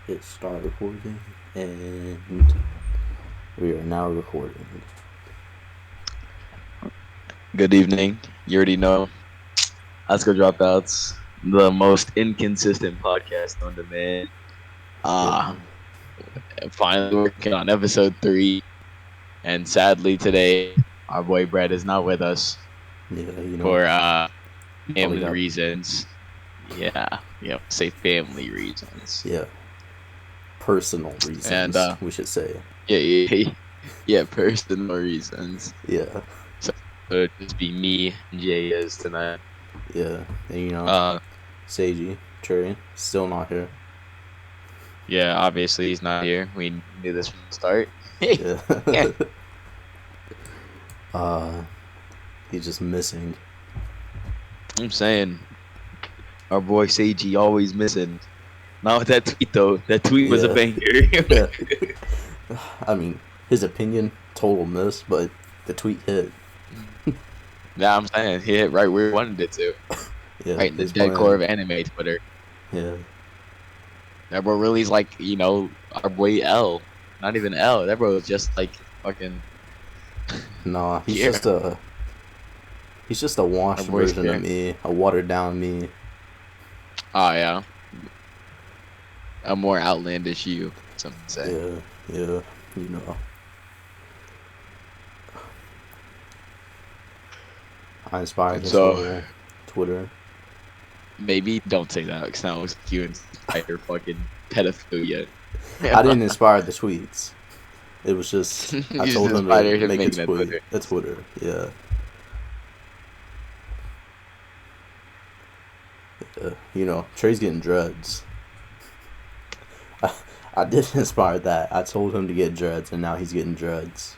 Hit start recording, and we are now recording. Good evening. You already know. Highschool Dropouts, the most inconsistent podcast known to man. Yeah, Finally working on episode 3, and sadly today our boy Brett is not with us yeah, for probably family got, reasons. Say family reasons. yeah, personal And reasons, we should say. yeah, personal reasons. Yeah, So it'll just be me and Jayes tonight. yeah, and Seiji, Cherry, still not here. Yeah, obviously he's not here. We knew this from the start. Yeah. Yeah. He's just missing. I'm saying our boy Seiji always missing. Not with that tweet though. That tweet was a Yeah. banger. I mean, his opinion, total miss, but the tweet hit. Yeah, I'm saying he hit right where he wanted it to. Yeah, Right in the he's dead core of playing. anime Twitter. Yeah, That bro really's like, our boy L. Not even L. That bro is just like fucking nah, here. he's just a washed Our boy's version of me, a watered down me. Oh yeah. A more outlandish you, some say. Yeah, I inspired his So whole Twitter. maybe don't say that because now it's you inspire fucking pedophilia. I didn't inspire the tweets. It was just I You told just him inspired to him make a making tweet. A Twitter, yeah. Trey's getting dreads. I did inspire that. I told him to get dreads, and now he's getting dreads.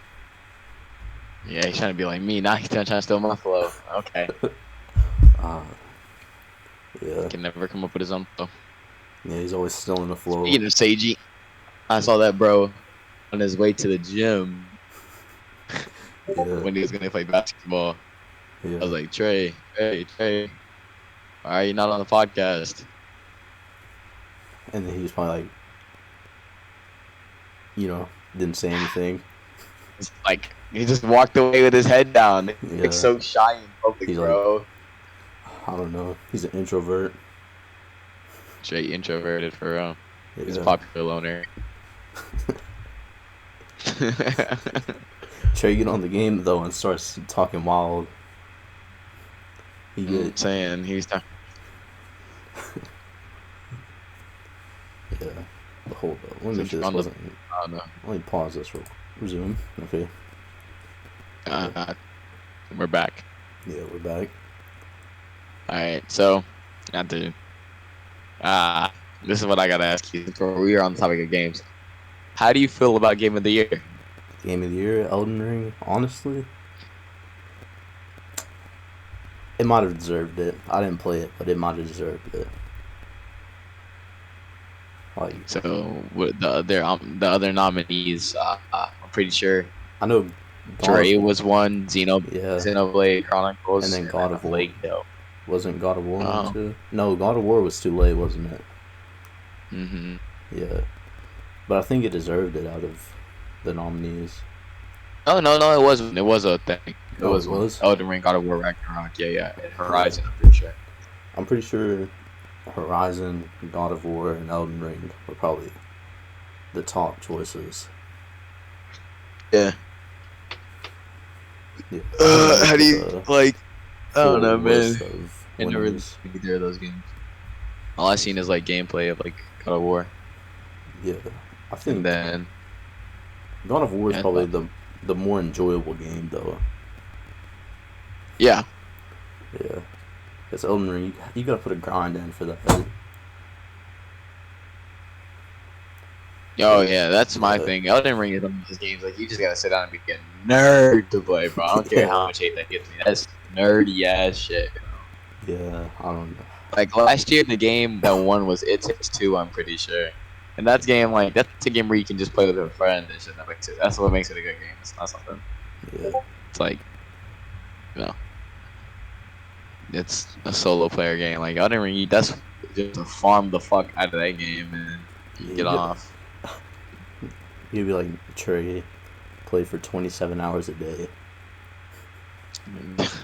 Yeah, he's trying to be like me. Now he's trying to steal my flow. Okay. Yeah. Can never come up with his own flow. Yeah, he's always still in the flow. Speaking of Seiji, I saw that bro on his way to the gym when he was gonna play basketball. Yeah. I was like, Trey, why are you not on the podcast? And then he was probably like, didn't say anything. It's like he just walked away with his head down. Yeah. Like so shy in public, He's bro. I don't know. He's an introvert. Straight introverted for real. Yeah. He's a popular loner. Trey get on the game though and starts talking wild. Saying he's talking. Yeah. But hold up. Let me make sure this wasn't. Oh no. Let me pause this real. Resume. Okay. We're back. Yeah, we're back. Alright, so this is what I gotta ask you. We are on the topic of games. How do you feel about Game of the Year? Game of the Year, Elden Ring. Honestly, it might have deserved it. I didn't play it, but it might have deserved it. Like, So with the other nominees, I'm pretty sure I know Dre was one, Xenoblade Chronicles, and then God of War. Hill. Wasn't God of War one too? No, God of War was too late, wasn't it? Mm-hmm. Yeah, but I think it deserved it out of the nominees. Oh no, it wasn't. It was a thing. It was Elden Ring, God of War, Ragnarok. Yeah, and Horizon. I'm pretty sure. I'm pretty sure Horizon, God of War, and Elden Ring were probably the top choices. Yeah. How do you like? I don't know, man. I never really seen either of those games. All I've seen is like gameplay of like God of War. Yeah, I think. And then God of War is probably the more enjoyable game, though. Yeah. Yeah. It's Elden Ring. You gotta put a grind in for that. Oh yeah, that's my thing. Elden Ring is one of those games like you just gotta sit down and be a nerd to play, bro. I don't care how much hate that gives me. That's nerdy ass shit. Yeah, I don't know. Like last year, the game that won was It Takes Two. I'm pretty sure. And that's a game where you can just play with a friend and shit. That's what makes it a good game. It's not something. Yeah. It's like, it's a solo player game. Like Elden Ring, that's just to farm the fuck out of that game and You get off. You'd be like Trey, play for 27 hours a day.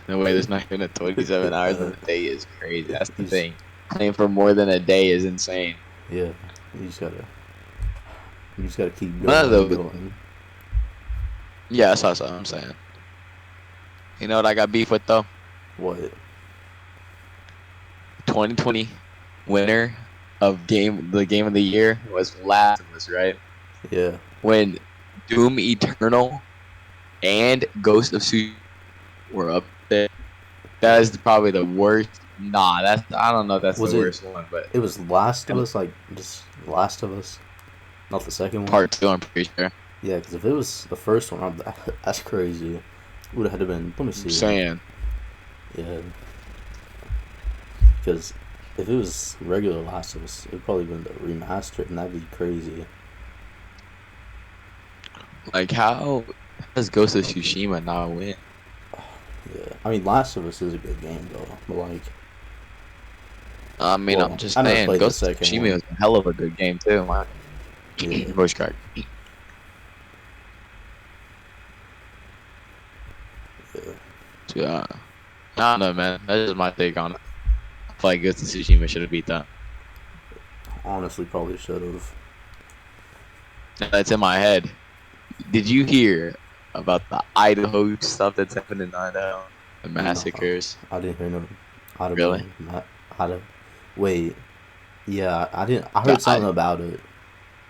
No way, there's not even a 27 hours in a day is crazy. That's the He's- thing. Playing for more than a day is insane. Yeah, you just gotta keep going None of and those- going. Yeah, that's what I'm saying. You know what I got beef with though? What? 2020 winner of the game of the year was Last of Us, right? Yeah. When Doom Eternal and Ghost of Tsushima were up there. That is probably the worst. Nah, I don't know if that's Was the it- worst one, but It was Last of Us, like just Last of Us, not the second one. part 2, I'm pretty sure. Yeah, because if it was the first one, that's crazy. Would have had to been. Let me I'm see. saying. Yeah. Because if it was regular Last of Us, it'd probably been the remastered, and that'd be crazy. Like, how does Ghost of Tsushima not win? Yeah. I mean, Last of Us is a good game though, but like. I mean, Well, I'm just I never saying, played the Ghost of second Tsushima one. is a hell of a good game, too. Man. Yeah. Voice crack. Yeah. Yeah. I don't know, man. That's just my take on it. I feel like Ghost of Tsushima should have beat that. Honestly, probably should have. That's in my head. Did you hear about the Idaho stuff that's happened in Idaho? The massacres. I didn't hear no. Idaho. Really? Idaho. Wait. Yeah, I didn't. I heard something about it.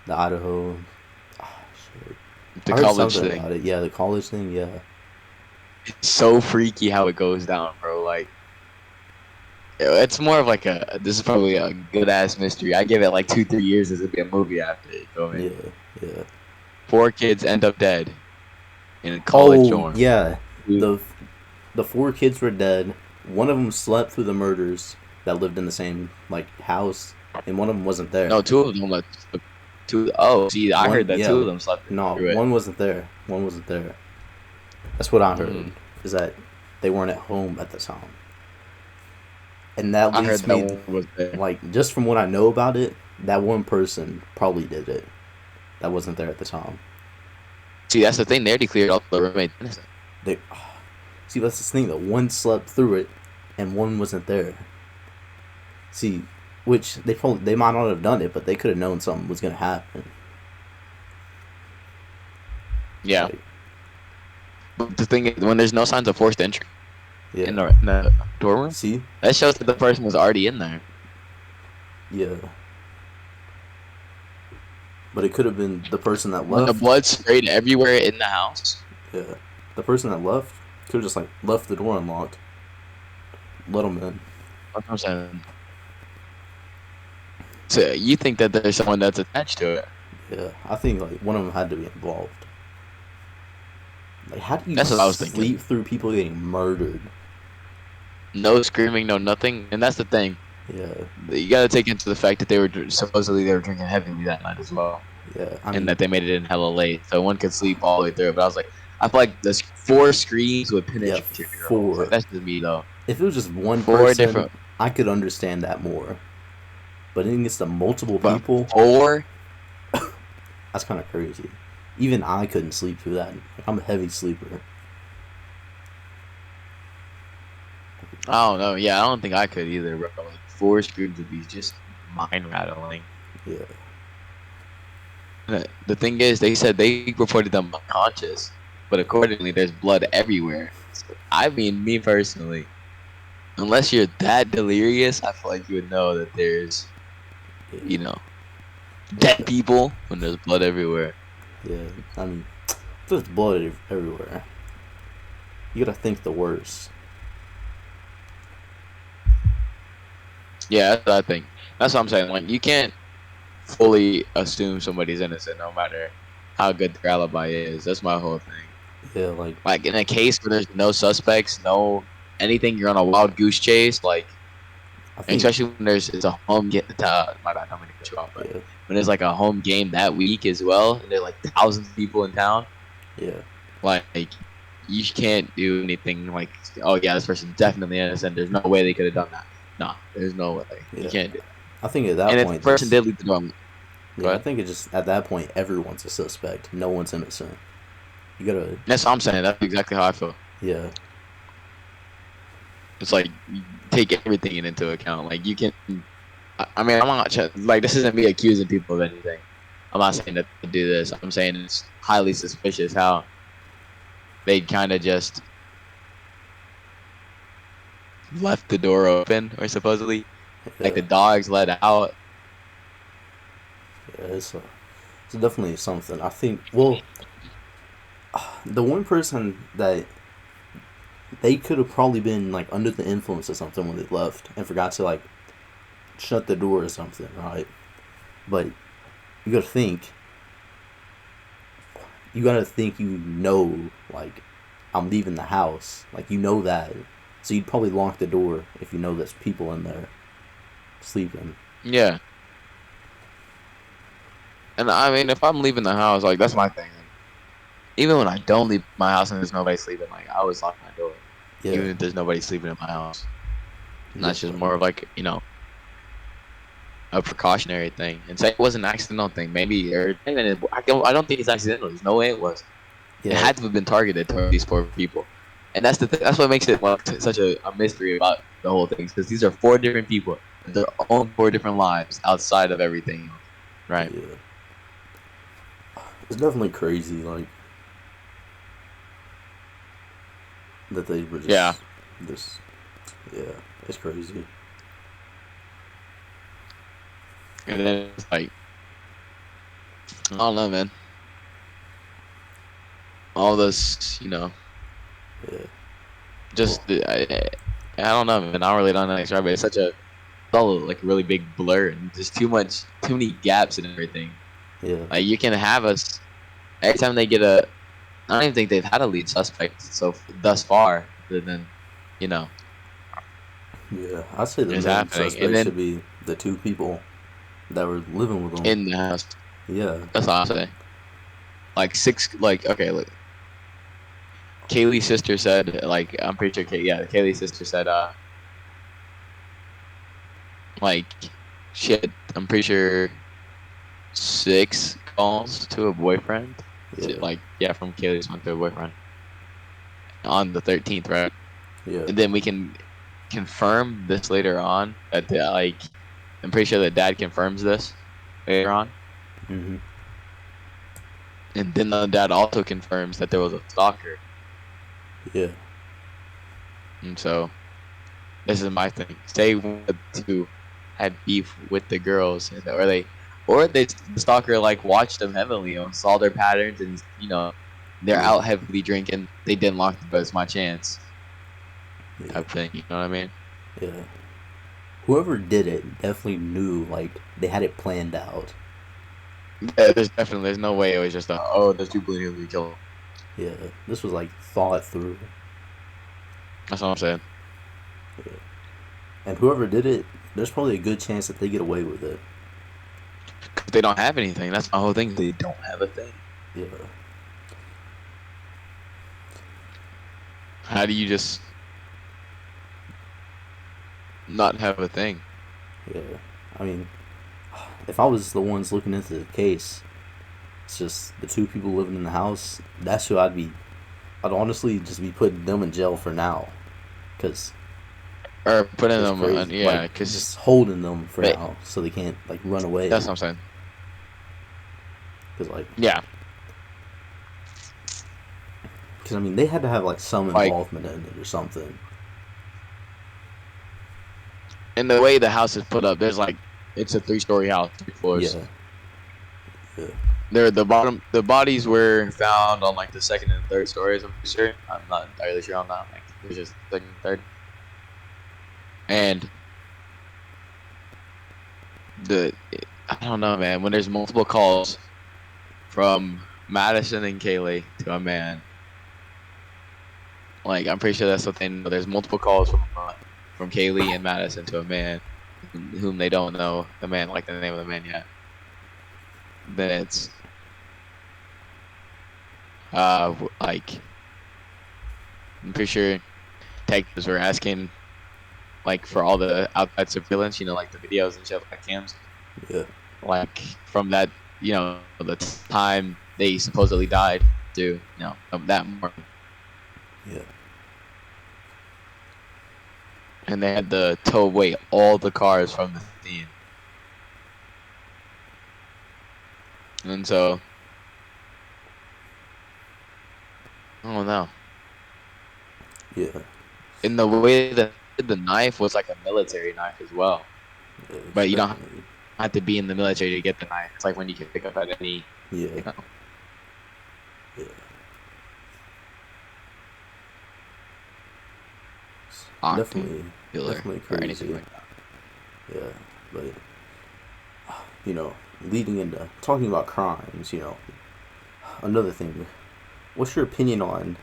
The Idaho. Ah, shit. The I heard college something thing. about it. Yeah, the college thing. Yeah. It's so freaky how it goes down, bro. Like, it's more of like this is probably a good ass mystery. I give it like 2-3 years as it'd be a movie after it. You feel me? Yeah. Yeah. 4 kids end up dead in a college Oh dorm. yeah. Dude. The 4 kids were dead. One of them slept through the murders that lived in the same like house, and one of them wasn't there. No, 2 of them left. Oh, see, I One- heard that yeah. 2 of them slept No, through it. one wasn't there. One wasn't there. That's what I heard. Mm. Is that they weren't at home at the time, and that I heard leads that me one was there. like just from what I know about it, that one person probably did it. That wasn't there at the time. See, that's the thing. They already cleared up the roommates innocent. They see that's the thing though. One slept through it, and one wasn't there. See, which they might not have done it, but they could have known something was gonna happen. Yeah. Like, But the thing is, when there's no signs of forced entry yeah. in the dorm room, See, that shows that the person was already in there. yeah. But it could have been the person that When the left. blood sprayed everywhere in the house. Yeah, the person that left could have just like left the door unlocked. Let them in. That's what I'm saying. So you think that there's someone that's attached to it? Yeah, I think like one of them had to be involved. Like, how do you That's what I was sleep thinking. through people getting murdered? No screaming, no nothing, and that's the thing. Yeah, You gotta take into the fact that they were supposedly they were drinking heavily that night as well, yeah. I mean, and that they made it in hella late, so one could sleep all the way through. But I was like, I feel like there's 4 screams would penetrate your ear holes. 4. Like, that's just me though. if it was just one 4 person, different, I could understand that more. But it gets to multiple but people. 4. That's kind of crazy. Even I couldn't sleep through that. Like, I'm a heavy sleeper. I don't know. Yeah, I don't think I could either, bro. Like 4 screams would be just mind rattling. Yeah, The thing is, they said they reported them unconscious, but accordingly, there's blood everywhere. So, I mean, me personally, unless you're that delirious, I feel like you would know that there's, you know, dead people when there's blood everywhere. yeah. I mean, there's blood everywhere. You gotta think the worst. Yeah, that's what I think. That's what I'm saying. Like, you can't fully assume somebody's innocent, no matter how good their alibi is. That's my whole thing. Yeah, like Like in a case where there's no suspects, no anything, you're on a wild goose chase. Like, I think. especially when it's a home game. My bad, I'm gonna cut you off. But Yeah, when there's like a home game that week as well, and there's like thousands of people in town, yeah. like you can't do anything. Like, oh yeah, this person's definitely innocent. There's no way they could have done that. No, there's no way. Yeah. You can't do it. I think at that And if point, the person did leave the door, Yeah, I think it just at that point everyone's a suspect. No one's innocent. You gotta. That's what I'm saying. That's exactly how I feel. Yeah. It's like you take everything into account. Like you can. I mean, I'm not like this isn't me accusing people of anything. I'm not saying that they do this. I'm saying it's highly suspicious how they kind of just left the door open, or supposedly like the Yeah. dogs let out. Yeah. It's definitely something. I think. Well, the one person that they could have probably been like under the influence of something when they left and forgot to like shut the door or something, right? But you gotta think. You gotta think. You know, like I'm leaving the house. Like you know that, so you'd probably lock the door if you know there's people in there sleeping. Yeah, and I mean, if I'm leaving the house, like that's my thing. Like, even when I don't leave my house and there's nobody sleeping, like I always lock my door, Yeah, even if there's nobody sleeping in my house. And that's just definitely. more of like a precautionary thing. And say it was an accidental thing, maybe, or even I don't think it's accidental. There's no way it was. It Yeah, had to have been targeted toward these poor people, and that's the that's what makes it like such a mystery about the whole thing. Because these are four different people, with their own four different lives outside of everything else, right? yeah. It's definitely crazy, like that they were Yeah, just, yeah. It's crazy. and then it's like I don't know, man. All this, Yeah. just Well, I don't know, man. I really don't know. Describe it. It's such a all like a really big blur, and there's too many gaps in everything. yeah, Like you can have us every time they get a. I don't even think they've had a lead suspect so thus far, other than you know yeah. I'd say the it's main happening, and suspect should then be the two people that were living with them. in the house. Yeah, That's all I'm saying. Like six, like okay, look. Kaylee's sister said, like I'm pretty sure, Kaylee's sister said, like she had, I'm pretty sure 6 calls to a boyfriend. yeah, Like yeah, from Kaylee's one to a boyfriend on the 13th, right? yeah. And then we can confirm this later on that like I'm pretty sure that dad confirms this later on, Mhm. and then the dad also confirms that there was a stalker. Yeah, And so this is my thing. Say one of the two had beef with the girls, or the stalker like watched them heavily, saw their patterns, and they're yeah, out heavily drinking. They didn't lock the door. It's my chance, yeah, type thing. You know what I mean? yeah. Whoever did it definitely knew, like they had it planned out. Yeah, there's no way it was just there's people in here we kill 'em. Yeah, this was like thought through. That's what I'm saying. Yeah. And whoever did it, there's probably a good chance that they get away with it. 'Cause they don't have anything. That's my whole thing. They don't have a thing. Yeah, How do you just not have a thing? yeah. I mean, if I was the ones looking into the case, it's just the two people living in the house. That's who I'd be. I'd honestly just be putting them in jail for now, cause Or putting it's them on, crazy. yeah, Like because just holding them for now, so they can't like run away. that's what I'm saying. Cause like, Yeah, cause I mean, they had to have like some like involvement in it or something. in the way the house is put up, there's like it's a 3-story house, 3 floors. Yeah, yeah, There, the bodies were found on like the second and third stories. I'm pretty sure. I'm not entirely sure on that. Like, there's just second and third. And the, I don't know, man. When there's multiple calls from Madison and Kaylee to a man, like I'm pretty sure that's what they know. There's multiple calls from Kaylee and Madison to a man whom they don't know the man, like the name of the man yet. Then it's like I'm pretty sure detectives were asking like for all the outside surveillance, like the videos and shit, like cams. yeah. like from that, the time they supposedly died to, that morning. Yeah. And they had to tow away all the cars from the scene. And so, I don't know. Yeah. In the way that the knife was like a military knife as well. Yeah. But you don't Definitely. have to be in the military to get the knife. It's like when you can pick up at any, Yeah. you know, Yeah. auction Definitely. dealer Definitely or anything crazy. like that. Yeah. But leading into talking about crimes, another thing. What's your opinion on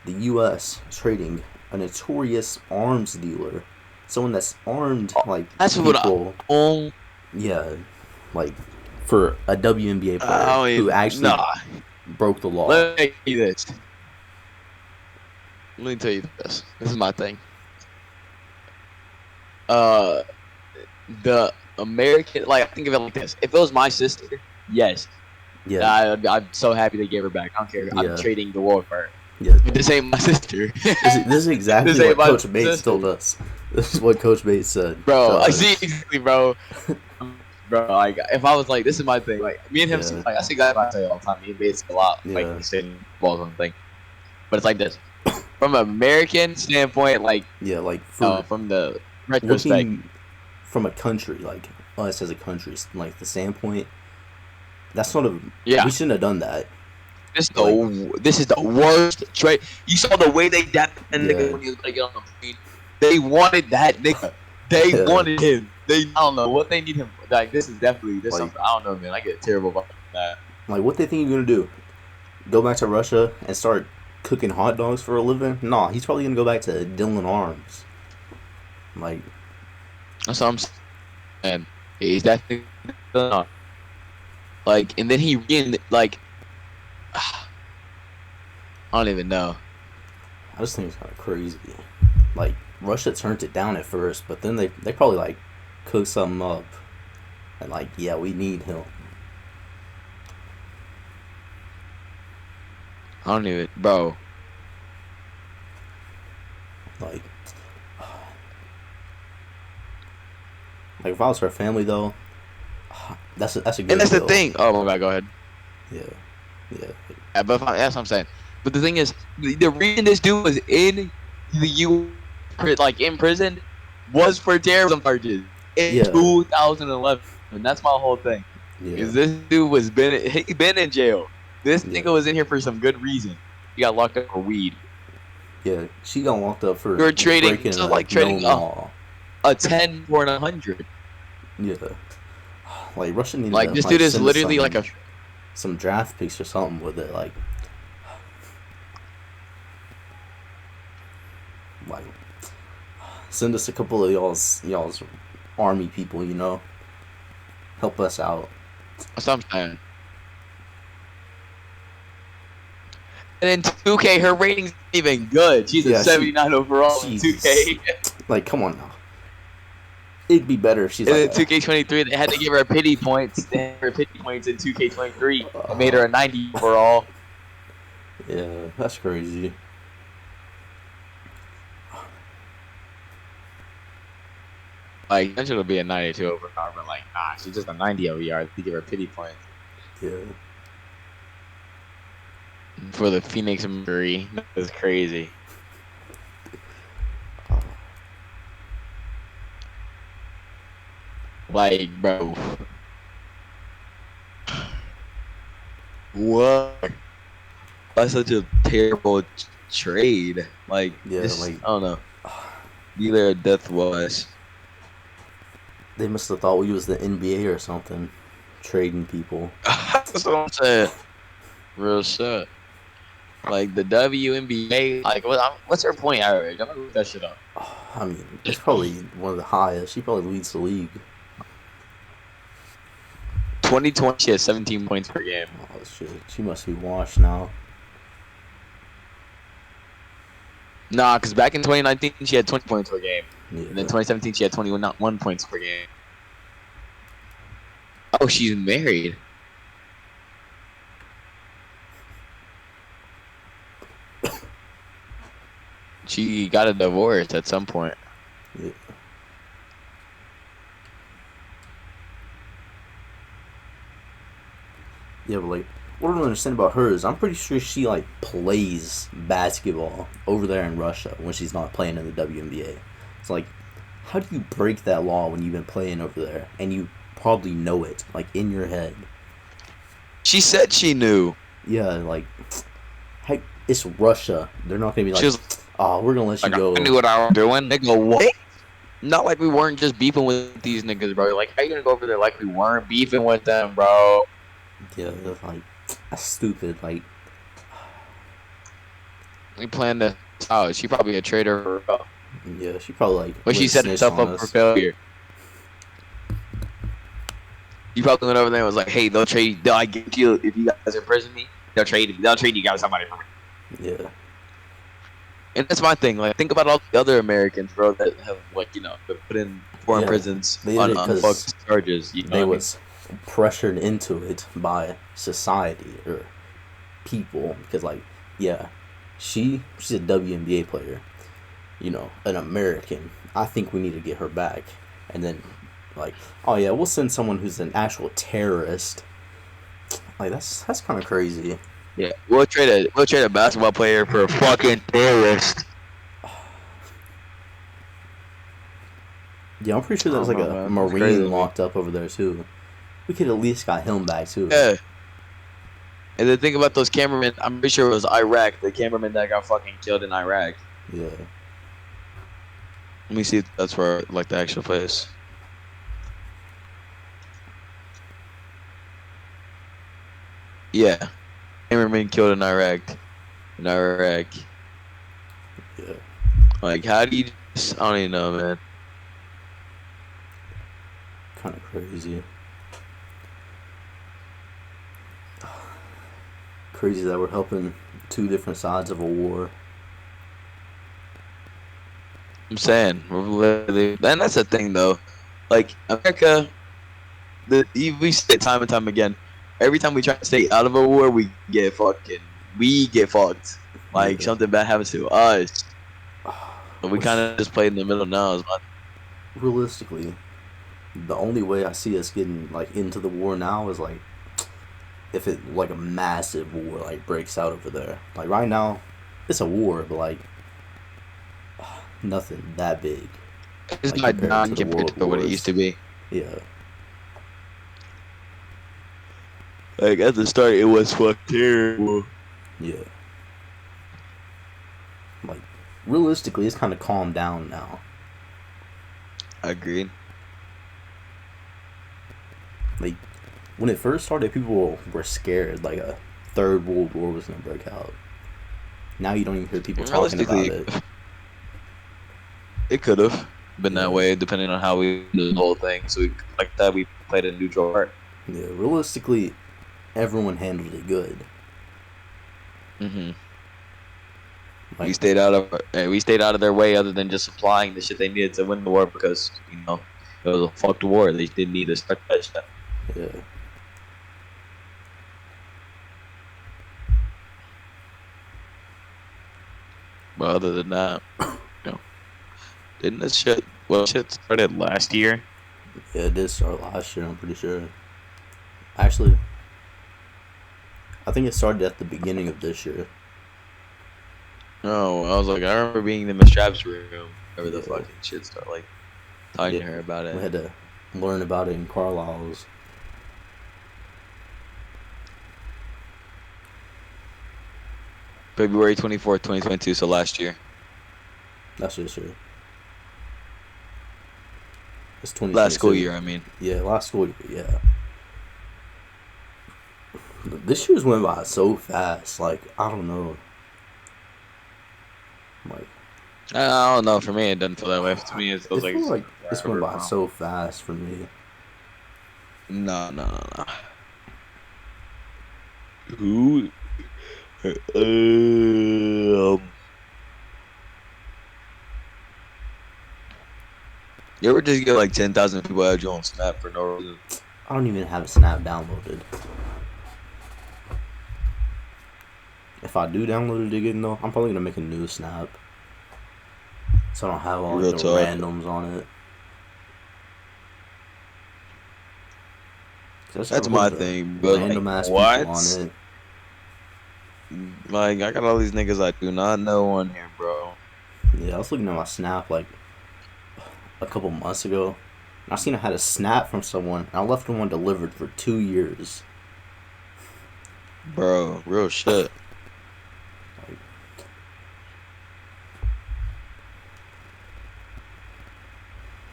the U.S. trading a notorious arms dealer, someone that's armed like That's what people, oh, yeah, like for a WNBA I player don't who even, actually nah. broke the law. Let me tell you this. Let me tell you this. This is my thing. Uh, the American, like, I think of it like this. If it was my sister, yes, Yeah, I'm so happy they gave her back. I don't care. I'm yeah, trading the world for her. yeah. But this ain't my sister. This is exactly This ain't what my Coach Bates told sister, us. This is what Coach Bates said to bro. I see us. exactly, bro. Bro, like if I was like, this is my thing. Like me and him, Yeah, like I see guys I say all the time. Me and Bates a lot, like yeah, we say balls on thing. But it's like this. From an American standpoint, like yeah. Like for from the retrospect, looking from a country, like us as a country, like the standpoint, that's not a. We yeah. shouldn't have done that. This Like, this is the worst trade. You saw the way they dapped that nigga yeah, when he was like on the plane. They wanted that nigga. They yeah. wanted him. I don't know what they need him for. Like this is definitely there's Like, something I don't know, man. I get terrible about that. what they think you're gonna do? Go back to Russia and start cooking hot dogs for a living? Nah, he's probably gonna go back to Dylan Arms. Like, That's what I'm saying. He's definitely not. Like, and then like I don't even know. I just think it's kind of crazy. Like, Russia turned it down at first, but then they probably like cooked something up and like, yeah, we need him. I don't even, bro. Like, if I was her family though, that's a And good that's the deal. thing. Oh my god, go ahead. Yeah, yeah, But that's what I'm saying. But the thing is, the reason this dude was in the U, like in prison, was for terrorism charges in yeah, 2011. And that's my whole thing. yeah, Is this dude he been in jail? This yeah, nigga was in here for some good reason. He got locked up for weed. yeah. She got locked up We for were trading, breaking so a like trading known law. a 10 for an 100. Yeah, like Russia needed Like to this like dude is send us literally like a some draft picks or something with it, like send us a couple of y'all's army people, help us out. that's what I'm saying. And then 2K, her rating's not even good. She's a Yeah, 79 overall in she's 2K. like, come on now. It'd be better if she's And like then a, 2K23, they had to give her pity points. They had her pity points in 2K23 and made her a 90 overall. yeah, that's crazy. Like, that should be a 92 overall, but like, nah, she's just a 90 OER. They give her pity points Yeah, for the Phoenix Mercury. That was crazy. Like, bro. What? That's such a terrible trade. Like, yeah, just, like I don't know. Dealer of death was. they must have thought we was the NBA or something, trading people. That's what I'm saying. Real shit. Like the WNBA, like what's her point average? I'm gonna look that shit up. I mean, it's probably one of the highest. She probably leads the league. 2020, she has 17 points per game. Oh shit, she must be washed now. Nah, because back in 2019, she had 20 points per game. Yeah, And then 2017, she had 21 points per game. Oh, she's married. She got a divorce at some point. Yeah. Yeah, but like, what I don't understand about her is I'm pretty sure she like plays basketball over there in Russia when she's not playing in the WNBA. It's like, how do you break that law when you've been playing over there and you probably know it like in your head? She said she knew. Yeah, like, heck, it's Russia. They're not gonna be She like, was oh, we're gonna let you like, I go. knew what I was doing. They go, what? Not like we weren't just beefing with these niggas, bro. Like, how you gonna go over there like we weren't beefing with them, bro? Yeah, that's like, that's stupid. Like, We planned this out. She probably a traitor for real. yeah, she probably like But went she and set snitched herself on up for us. failure. You probably went over there and was like, "Hey, they'll trade. They'll I get you if you guys imprison me. They'll trade. They'll trade you guys somebody for me." Yeah, And that's my thing. Like, think about all the other Americans, bro, that have been put in foreign yeah, prisons they did on it because unfucked charges. You know they what I mean? was pressured into it by society or people. Because like, yeah, she's a WNBA player. You know, an American. I think we need to get her back. And then, like, oh yeah, we'll send someone who's an actual terrorist. Like that's kind of crazy. Yeah, we'll trade a basketball player for a fucking terrorist. Yeah, I'm pretty sure I there's don't like know, a man. It's crazy Marine to me. locked up over there too. We could at least got him back too. Yeah. And then think about those cameramen. I'm pretty sure it was Iraq. The cameraman that got fucking killed in Iraq. Yeah. Let me see if that's where like the actual place. Yeah, cameraman killed in Iraq. In Iraq. Yeah. Like, how do you just, I don't even know, man. Kind of crazy. Crazy that we're helping two different sides of a war. I'm saying, we're literally, and that's the thing, though. Like, America, we say it time and time again. Every time we try to stay out of a war, we get fucked. Like, Yeah. something bad happens to us. But we kind Which, of just play in the middle now. realistically, the only way I see us getting like into the war now is like if it like a massive war like breaks out over there. Like right now, it's a war, but like nothing that big. It's Like not compared to down the compared world to what it used wars. to be. Yeah. Like, at the start, it was fuck terrible. Yeah. Like realistically, it's kind of calmed down now. Agreed. Like when it first started, people were scared like a third world war was gonna break out. Now you don't even hear people talking about Realistically, it. it could have been that Yeah. way, depending on how we do the whole thing. So like that, we played a neutral part. Yeah. Realistically, everyone handled it good. Hmm We Like stayed out of their way, other than just supplying the shit they needed to win the war, because it was a fucked war. They didn't need to start that shit. yeah. But other than that, you know, didn't this shit? Well, shit started last year. Yeah, it did start last year, I'm pretty sure. Actually, I think it started at the beginning of this year. No, I was like, I remember being in the straps room. Whenever the Yeah. fucking shit started, like talking Yeah. to her about We it. had to learn about it in Carlisle's. February 24th, 2022. So last year. That's this year. It's 2022. Last school year, I mean. Yeah, last school year, yeah. This year's went by so fast. Like, I don't know. Like, I don't know. For me, it doesn't feel that way. To me, it it feels like feels it's like this went forever, by bro. so fast for me. No, no, no, no. Who? You ever just get like 10,000 people at you on Snap for no reason? I don't even have Snap downloaded. If I do download it again, though, I'm probably gonna make a new Snap, so I don't have all like Real the talk. randoms on it. That's my thing, but like, Random ass people on what? it. Like, I got all these niggas I do not know on here, bro. Yeah, I was looking at my Snap like a couple months ago. And I seen I had a Snap from someone, and I left one delivered for 2 years. Bro, real shit. Like,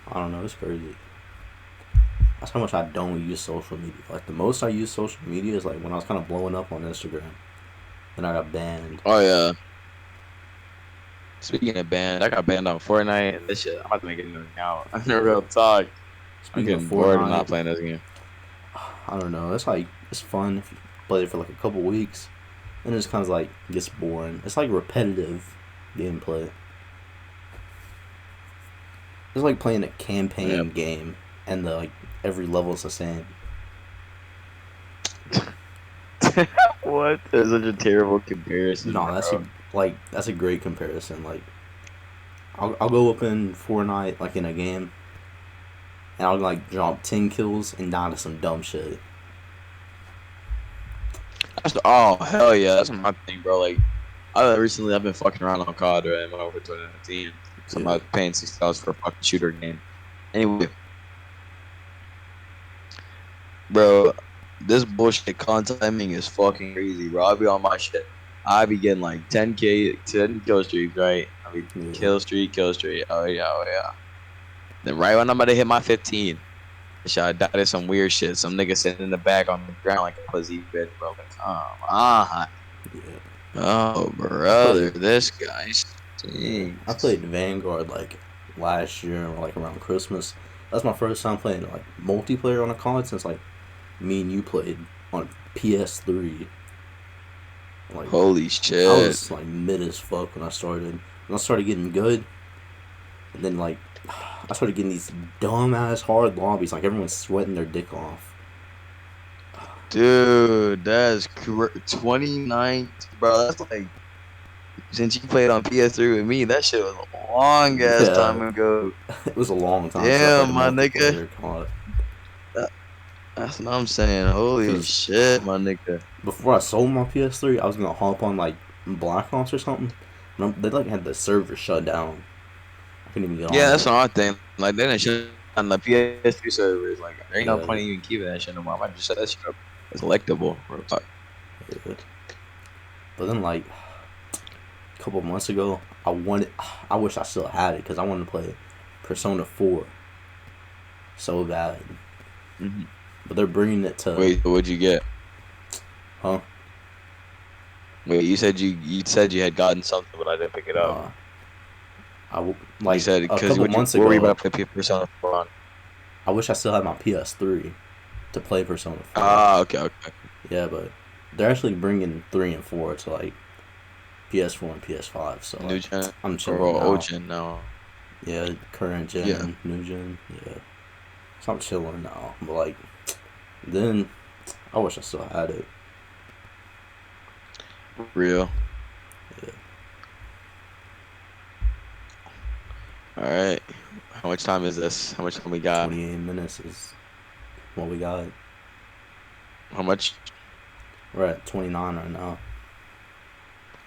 I don't know, it's crazy. That's how much I don't use social media. Like the most I use social media is like when I was kind of blowing up on Instagram. Then I got banned. Oh yeah. Speaking of banned, I got banned on Fortnite and this shit. I'm about to make a new account. Real talk. I'm Speaking of getting bored of not Fortnite, playing this game. I don't know. It's like it's fun if you play it for like a couple weeks, and it just kind of like gets boring. It's like repetitive gameplay. It's like playing a Yep. campaign game, and the like every level is the same. What? That's such a terrible comparison, No, bro. that's a great comparison. Like I'll go up in Fortnite like in a game, and I'll like drop 10 kills and die to some dumb shit. Oh hell yeah, that's my thing, bro. Like, I've been fucking around on COD, right? I went over 2019. So I'm Yeah, not paying $6 for a fucking shooter game. Anyway, bro, this bullshit content timing is fucking crazy, bro. I'll be on my shit. I be getting like 10 kill streaks, right? I be yeah. kill streak, kill streak. Oh yeah, oh yeah. Then right when I'm about to hit my 15, I died to some weird shit. Some nigga sitting in the back on the ground like a pussy bitch, bro. Like, come on. Yeah. Oh, I brother, played this guy yeah. I stinks. played Vanguard like last year or like around Christmas. That's my first time playing like multiplayer on a console since like me and you played on PS3. Like Holy I shit. was like mid as fuck when I started. When I started getting good, and then like I started getting these dumb ass hard lobbies. Like everyone's sweating their dick off. Dude, that's 29, bro. That's like, since you played on PS3 with me, that shit was a long ass Yeah, time ago. it was a long time since I played Damn, a my nigga. multiplayer COD. That- That's what I'm saying. Holy Cause shit, my nigga. before I sold my PS3, I was gonna hop on like Black Ops or something. They like had the server shut down. I couldn't even get Yeah, on that's it. what I think. Like, they didn't shit on the PS3 servers. Like, there ain't no Yeah, point in even keeping that shit no more. I might just set that shit up. It's electable. Real talk. yeah. But then like a couple months ago, I wanted. I wish I still had it because I wanted to play Persona 4 so bad. Hmm. But they're bringing it to, Wait, what'd you get? huh? Wait, you said you had gotten something, but I didn't pick it up. Nah, You like said a because couple would you months what were you ago. about to play Persona 4 on? I wish I still had my PS3 to play Persona 4. Ah, okay, okay. Yeah, but they're actually bringing 3 and 4 to like PS4 and PS5. So New like gen I'm or chilling old now. gen now? Yeah, current Yeah, gen, new gen. Yeah, so I'm chilling now. But like then, I wish I still had it. real. Yeah, All right. How much time is this? How much time we got? 28 minutes is what we got. How much? We're at 29 right now.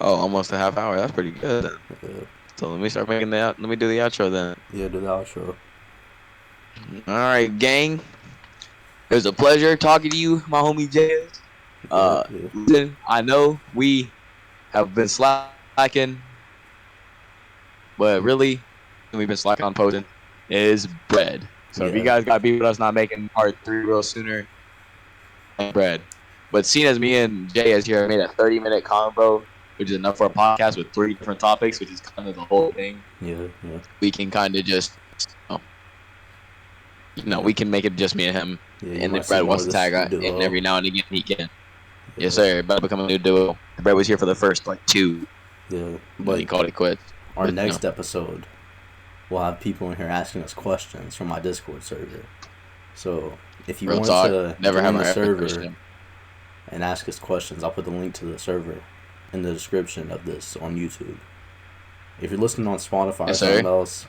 Oh, almost a half hour. That's pretty good. Then. Yeah, So let me start making the out. Let me do the outro then. yeah, do the outro. All right, gang. It was a pleasure talking to you, my homie Jayes. Yeah, yeah, Listen, I know we have been slacking, but really, we've been slacking on posting is bread. So if you yeah, guys got beef with us not making part 3 real sooner, bread. But seeing as me and Jay as here made a 30-minute combo, which is enough for a podcast with 3 different topics, which is kind of the whole thing, yeah, yeah, we can kind of just, yeah. we can make it just me and him. Yeah, you And might if see Brad more wants of to this tag in duo. every now and again, he can. Yes, Yeah, sir. About to become a new duo. Brad was here for the first like 2, yeah. and then he But called it quits. our But next episode, we'll have people in here asking us questions from my Discord server. So if you Real want talk. to Never have join a the server Christian. and ask us questions, I'll put the link to the server in the description of this on YouTube. If you're listening on Spotify or Yes, something sir. else,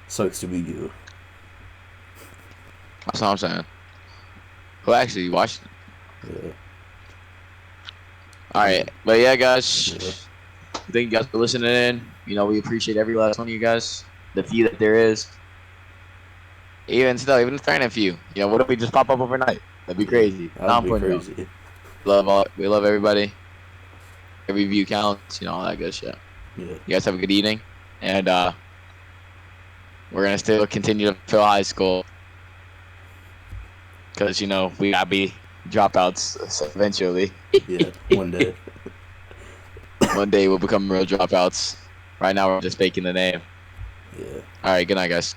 sucks to be you. That's what I'm saying. Who actually watched it? Yeah. All right, but yeah, guys. Yeah. Thank you guys for listening in. We appreciate every last one of you guys. The few that there is. Even still, even if there ain't a few. What if we just pop up overnight? That'd be Yeah. crazy. That would be Non-point though. crazy. We love everybody. Every view counts. All that good shit. Yeah. You guys have a good evening, and we're gonna still continue to fill high school because we gotta be dropouts eventually. Yeah. One day. One day we'll become real dropouts. Right now we're just faking the name. Yeah. All right, good night, guys.